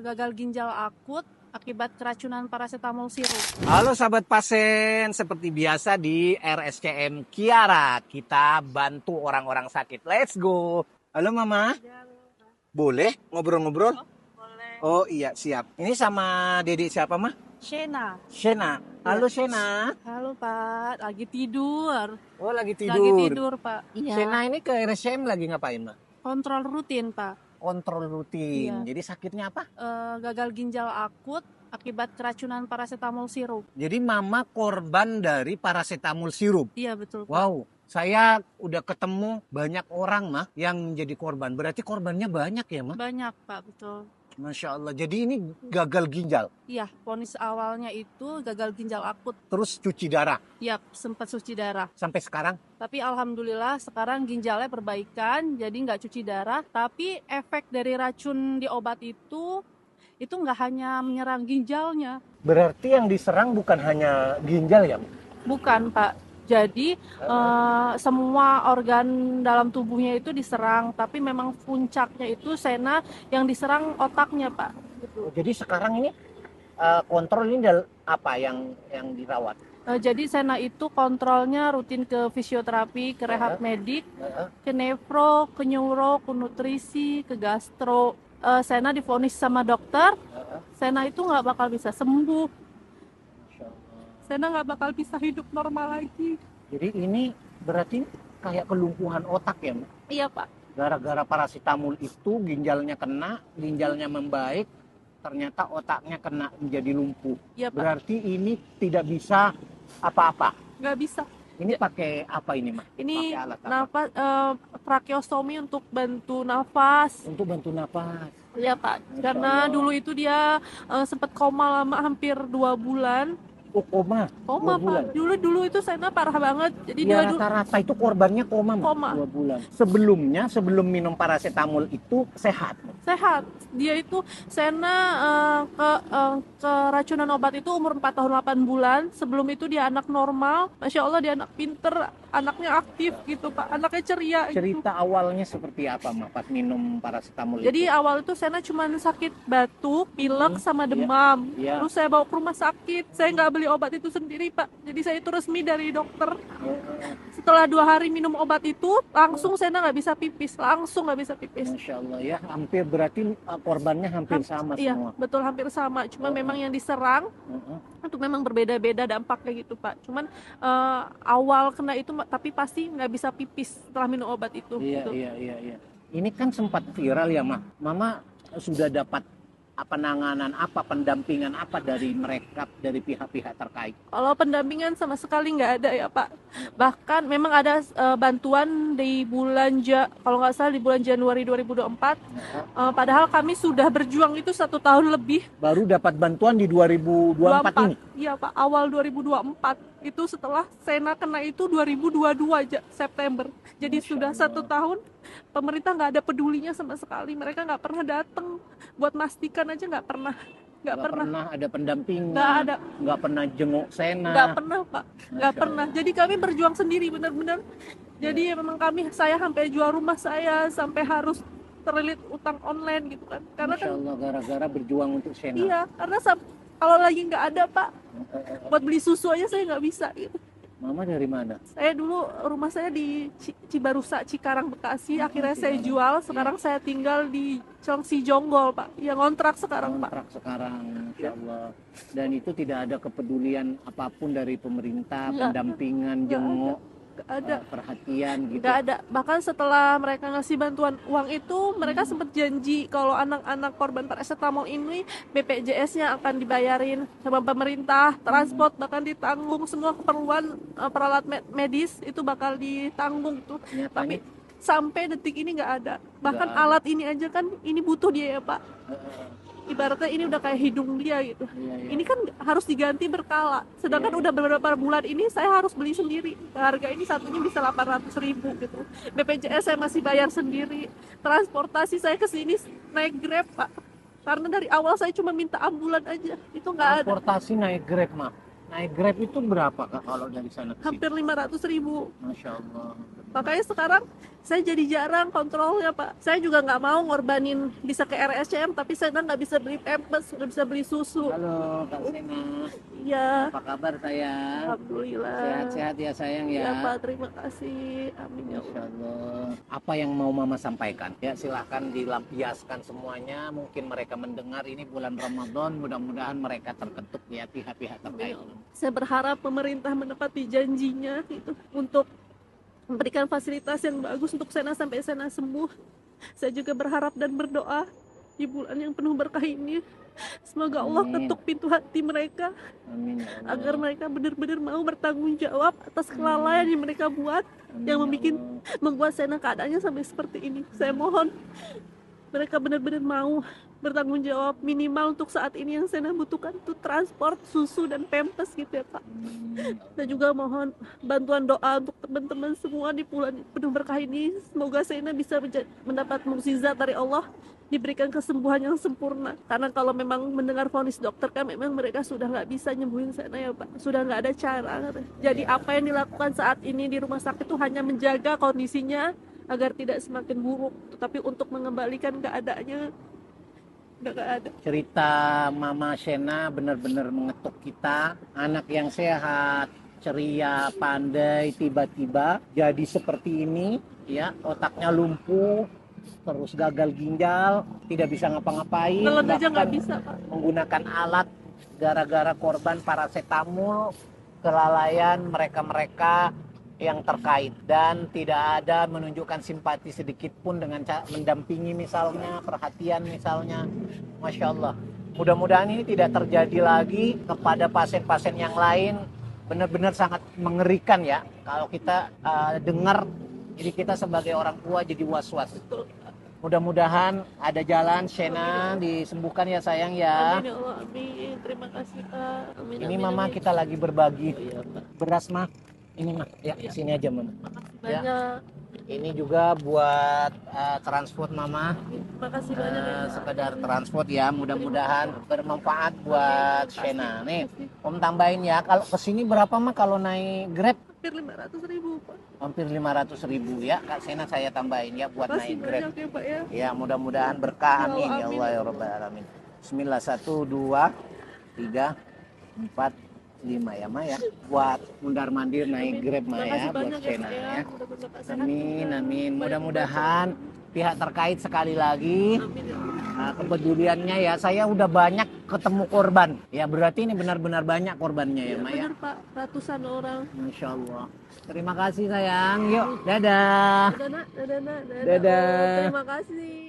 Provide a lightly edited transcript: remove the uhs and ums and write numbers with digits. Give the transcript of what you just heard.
gagal ginjal akut akibat keracunan paracetamol sirup. Halo sahabat pasien, seperti biasa di RSCM Kiara kita bantu orang-orang sakit. Let's go. Halo Mama, boleh ngobrol-ngobrol? Boleh. Oh iya siap. Ini sama Dede siapa Mah? Shena. Shena. Halo Shena. Halo Pak, lagi tidur. Oh lagi Lagi tidur. tidur Pak. Iya. Shena ini ke RSCM lagi ngapain Mah? Kontrol rutin Pak. Kontrol rutin. Iya. Jadi sakitnya apa? Gagal ginjal akut akibat keracunan paracetamol sirup. Jadi Mama korban dari paracetamol sirup. Iya betul Pak. Wow, saya udah ketemu banyak orang Mah yang jadi korban. Berarti korbannya banyak ya Mah? Banyak Pak, betul. Masya Allah. Jadi ini gagal ginjal. Iya, vonis awalnya itu gagal ginjal akut. Terus cuci darah. Iya, sempat cuci darah. Sampai sekarang? Tapi alhamdulillah sekarang ginjalnya perbaikan, jadi nggak cuci darah. Tapi efek dari racun di obat itu nggak hanya menyerang ginjalnya. Berarti yang diserang bukan hanya ginjal ya Mah? Bukan Pak. Jadi semua organ dalam tubuhnya itu diserang, tapi memang puncaknya itu Shena yang diserang otaknya Pak. Gitu. Jadi sekarang ini kontrol ini apa yang dirawat? Jadi Shena itu kontrolnya rutin ke fisioterapi, ke rehab medik, ke nefro, ke neuro, ke nutrisi, ke gastro. Shena divonis sama dokter, Shena itu nggak bakal bisa sembuh. Shena nggak bakal bisa hidup normal lagi. Jadi ini berarti kayak kelumpuhan otak ya Mah? Iya Pak. Gara-gara paracetamol itu ginjalnya kena, ginjalnya membaik, ternyata otaknya kena menjadi lumpuh. Iya Pak. Berarti ini tidak bisa apa-apa. Nggak bisa. Ini pakai apa ini Mah? Ini Pakai alat apa? nafas, tracheostomy untuk bantu nafas. Untuk bantu napas. Iya Pak. Masya Karena Allah. dulu itu dia sempat koma lama hampir 2 bulan. Oh koma. Koma 2 bulan. Pak. Dulu itu Shena parah banget. Jadi Ya dia rata-rata itu korbannya koma Mah. Koma. 2 bulan. Sebelum minum paracetamol itu sehat. sehat. Dia itu Shena keracunan obat itu umur 4 tahun 8 bulan. Sebelum itu dia anak normal. Masya Allah dia anak pinter, anaknya aktif gitu Pak. Anaknya ceria gitu. Cerita awalnya seperti apa Mah pas minum paracetamol Jadi itu? awal itu Shena cuma sakit batuk, pilek sama demam. Iya. Terus saya bawa ke rumah sakit. Saya nggak beli obat itu sendiri Pak. Jadi saya itu resmi dari dokter. Setelah 2 hari minum obat itu, langsung Shena nggak bisa pipis. Langsung nggak bisa pipis. Masya Allah ya, hampir berarti korbannya hampir sama Iya, semua. betul hampir sama. Cuma memang yang diserang itu memang berbeda-beda dampaknya gitu Pak. Cuman awal kena itu tapi pasti nggak bisa pipis setelah minum obat itu. Iya, gitu. iya. Ini kan sempat viral ya Mah. Mama sudah dapat penanganan apa, pendampingan apa dari mereka, dari pihak-pihak terkait? Kalau pendampingan sama sekali nggak ada ya Pak. Bahkan memang ada bantuan di kalau nggak salah di bulan Januari 2024. Padahal kami sudah berjuang itu 1 tahun lebih. Baru dapat bantuan di 2024 ini? Iya Pak, awal 2024. Itu setelah Shena kena itu 2022 aja, September. Jadi Masya sudah Allah. 1 tahun, pemerintah nggak ada pedulinya sama sekali. Mereka nggak pernah datang buat mastikan aja, nggak pernah Ada pendampingan, nggak ada, nggak pernah jenguk Shena. nggak pernah Pak, nggak Masya pernah. Jadi kami berjuang sendiri benar-benar. Jadi memang saya sampai jual rumah saya, sampai harus terlilit utang online gitu kan. Karena Masya Allah, gara-gara berjuang untuk Shena. iya, karena kalau lagi nggak ada Pak, buat beli susu aja saya nggak bisa gitu. Mama dari mana? Saya dulu rumah saya di Cibarusa, Cikarang, Bekasi. Akhirnya saya jual. Sekarang saya tinggal di Cilengsi Jonggol, Pak. Ya ngontrak sekarang, Pak. Kontrak sekarang, Insya Allah. Dan itu tidak ada kepedulian apapun dari pemerintah, Nggak pendampingan, Nggak jenguk, ada. perhatian gitu. Nggak ada. Bahkan setelah mereka ngasih bantuan uang itu, mereka sempat janji kalau anak-anak korban paracetamol ini BPJS-nya akan dibayarin sama pemerintah, transport bahkan ditanggung, semua keperluan peralat medis itu bakal ditanggung tuh. Nyatanya, Tapi sampai detik ini nggak ada. Bahkan Nggak ada. alat ini aja kan ini butuh dia ya Pak. Ibaratnya ini udah kayak hidung dia gitu. Iya. Ini kan harus diganti berkala. Sedangkan Iya. udah beberapa bulan ini saya harus beli sendiri. Harga ini satunya bisa 800.000 gitu. BPJS saya masih bayar sendiri. Transportasi saya ke sini naik Grab, Pak. Karena dari awal saya cuma minta ambulan aja. Itu nggak ada. Transportasi naik Grab, Mak. Naik Grab itu berapa Kak kalau dari sana ke sini? Hampir 500.000. Masya Allah. Makanya sekarang saya jadi jarang kontrolnya, Pak. Saya juga nggak mau ngorbanin bisa ke RSCM, tapi saya nggak bisa beli pampers, nggak bisa beli susu. Halo Kak Sena, Iya, apa kabar sayang? alhamdulillah. Sehat-sehat ya sayang Ya, ya. Pak, terima kasih. Amin ya Masya Allah. Allah. Apa yang mau Mama sampaikan? Ya silahkan dilampiaskan semuanya. Mungkin mereka mendengar ini bulan Ramadan. Mudah-mudahan mereka terketuk ya pihak-pihak Amin terkait. ya Allah. Saya berharap pemerintah menepati janjinya gitu untuk memberikan fasilitas yang bagus untuk Sena sampai Sena sembuh. Saya juga berharap dan berdoa di bulan yang penuh berkah ini, semoga Allah Amin. ketuk pintu hati mereka Amin ya Allah. agar mereka benar-benar mau bertanggung jawab atas kelalaian yang mereka buat, Amin yang ya membuat Sena keadaannya sampai seperti ini. Saya mohon mereka benar-benar mau bertanggung jawab, minimal untuk saat ini yang Sena butuhkan itu transport, susu, dan pampers gitu ya Pak. Saya juga mohon bantuan doa untuk teman-teman semua di bulan penuh berkah ini. Semoga Sena bisa mendapat mukjizat dari Allah, diberikan kesembuhan yang sempurna. Karena kalau memang mendengar vonis dokter kan memang mereka sudah nggak bisa nyembuhin Sena ya Pak. Sudah nggak ada cara. Jadi apa yang dilakukan saat ini di rumah sakit itu hanya menjaga kondisinya agar tidak semakin buruk. Tetapi untuk mengembalikan keadaannya udah nggak ada. Cerita Mama Shena benar-benar mengetuk kita. Anak yang sehat, ceria, pandai, tiba-tiba jadi seperti ini, ya, otaknya lumpuh, terus gagal ginjal, tidak bisa ngapa-ngapain, Telan aja nggak bahkan bisa Pak. menggunakan alat gara-gara korban paracetamol, kelalaian mereka-mereka yang terkait, dan tidak ada menunjukkan simpati sedikit pun dengan mendampingi misalnya, perhatian misalnya. Masya Allah, mudah-mudahan ini tidak terjadi lagi kepada pasien-pasien yang lain. Benar-benar sangat mengerikan ya kalau kita dengar, jadi kita sebagai orang tua jadi was-was. Mudah-mudahan ada jalan Shena disembuhkan ya sayang ya. Amin ya Allah, amin. Terima kasih Pak. Amin, Ini amin, Mama amin. kita lagi berbagi Oh, iya, Pak. beras mah. Ini mah ya Iya. sini aja Mama. Makasih Ya. banyak. Ini juga buat transport Mama. Terima kasih banyak ya Pak. Sekedar transport ya, mudah-mudahan bermanfaat buat Shena. Nih, Om tambahin ya, kalau kesini berapa mah kalau naik Grab? Hampir 500.000 Pak. Hampir 500.000 ya, Kak Shena saya tambahin ya buat Makasih naik Grab. banyak ya Pak ya. Ya, mudah-mudahan berkah, Ya amin Allah, ya amin. Allah ya Rabbal alamin. Bismillah, 1 2 3 4 5 ya Ma ya. Buat mundar mandir naik Amin. Grab Ma Makasih ya, buat banyak ya Shena Pak ya. ya. Mudah-mudahan Pak sehat Amin, juga. amin. Banyak Mudah-mudahan pihak terkait sekali lagi Amin ya Allah. kepeduliannya ya. Saya udah banyak ketemu korban. Ya berarti ini benar-benar banyak korbannya ya Ya, Ma ya. benar Pak, ratusan orang. Masya Allah. Terima kasih sayang. Yuk, dadah. Dadah nak, dadah nak, Dadah. Oh, terima kasih.